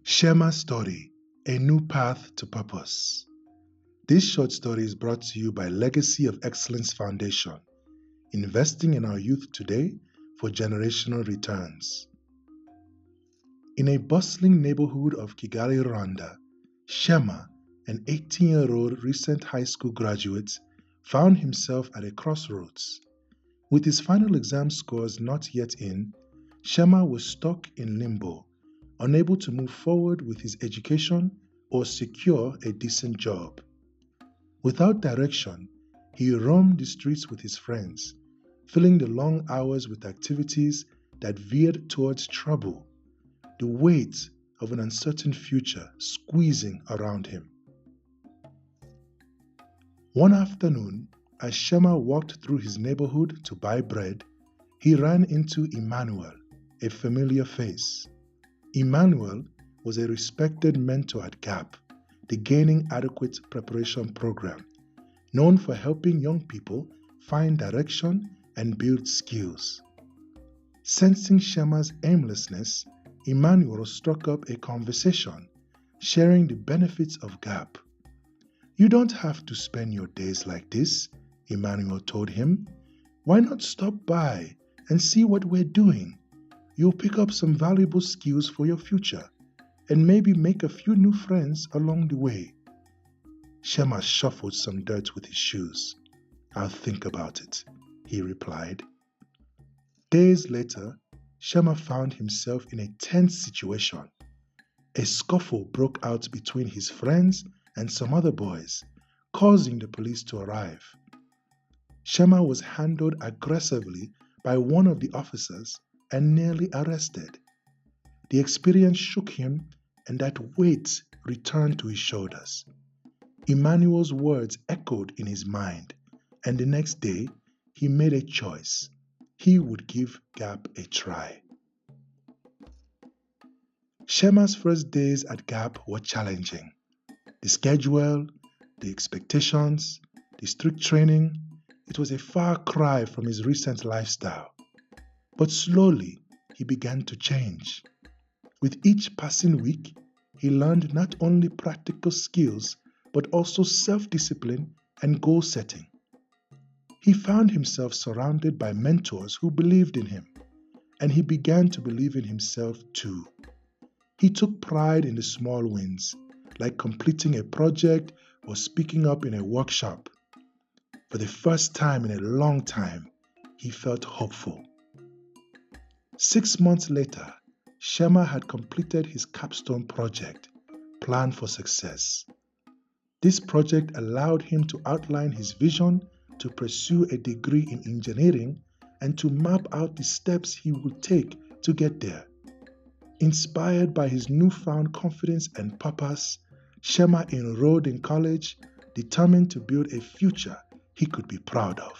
Shema's story, A New Path to Purpose. This short story is brought to you by Legacy of Excellence Foundation, investing in our youth today for generational returns. In a bustling neighborhood of Kigali, Rwanda, Shema, an 18-year-old recent high school graduate, found himself at a crossroads. With his final exam scores not yet in, Shema was stuck in limbo, unable to move forward with his education or secure a decent job. Without direction, he roamed the streets with his friends, filling the long hours with activities that veered towards trouble, the weight of an uncertain future squeezing around him. One afternoon, as Shema walked through his neighborhood to buy bread, he ran into Emmanuel, a familiar face. Emmanuel was a respected mentor at GAP, the Gaining Adequate Preparation Program, known for helping young people find direction and build skills. Sensing Shema's aimlessness, Emmanuel struck up a conversation, sharing the benefits of GAP. "You don't have to spend your days like this," Emmanuel told him. "Why not stop by and see what we're doing? You'll pick up some valuable skills for your future and maybe make a few new friends along the way." Shema shuffled some dirt with his shoes. "I'll think about it," he replied. Days later, Shema found himself in a tense situation. A scuffle broke out between his friends and some other boys, causing the police to arrive. Shema was handled aggressively by one of the officers and nearly arrested. The experience shook him, and that weight returned to his shoulders. Emmanuel's words echoed in his mind, and the next day he made a choice. He would give GAP a try. Shema's first days at GAP were challenging. The schedule, the expectations, the strict training, it was a far cry from his recent lifestyle. But slowly, he began to change. With each passing week, he learned not only practical skills, but also self-discipline and goal setting. He found himself surrounded by mentors who believed in him, and he began to believe in himself too. He took pride in the small wins, like completing a project or speaking up in a workshop. For the first time in a long time, he felt hopeful. 6 months later, Shema had completed his capstone project, Plan for Success. This project allowed him to outline his vision to pursue a degree in engineering and to map out the steps he would take to get there. Inspired by his newfound confidence and purpose, Shema enrolled in college, determined to build a future he could be proud of.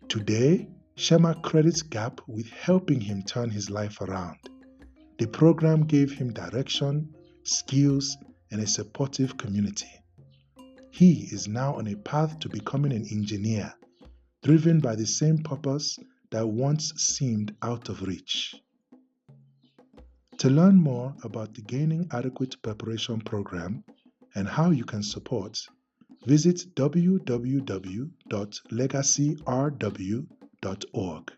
Today, Shema credits GAP with helping him turn his life around. The program gave him direction, skills, and a supportive community. He is now on a path to becoming an engineer, driven by the same purpose that once seemed out of reach. To learn more about the Gaining Adequate Preparation Program and how you can support, visit www.legacyrw.org.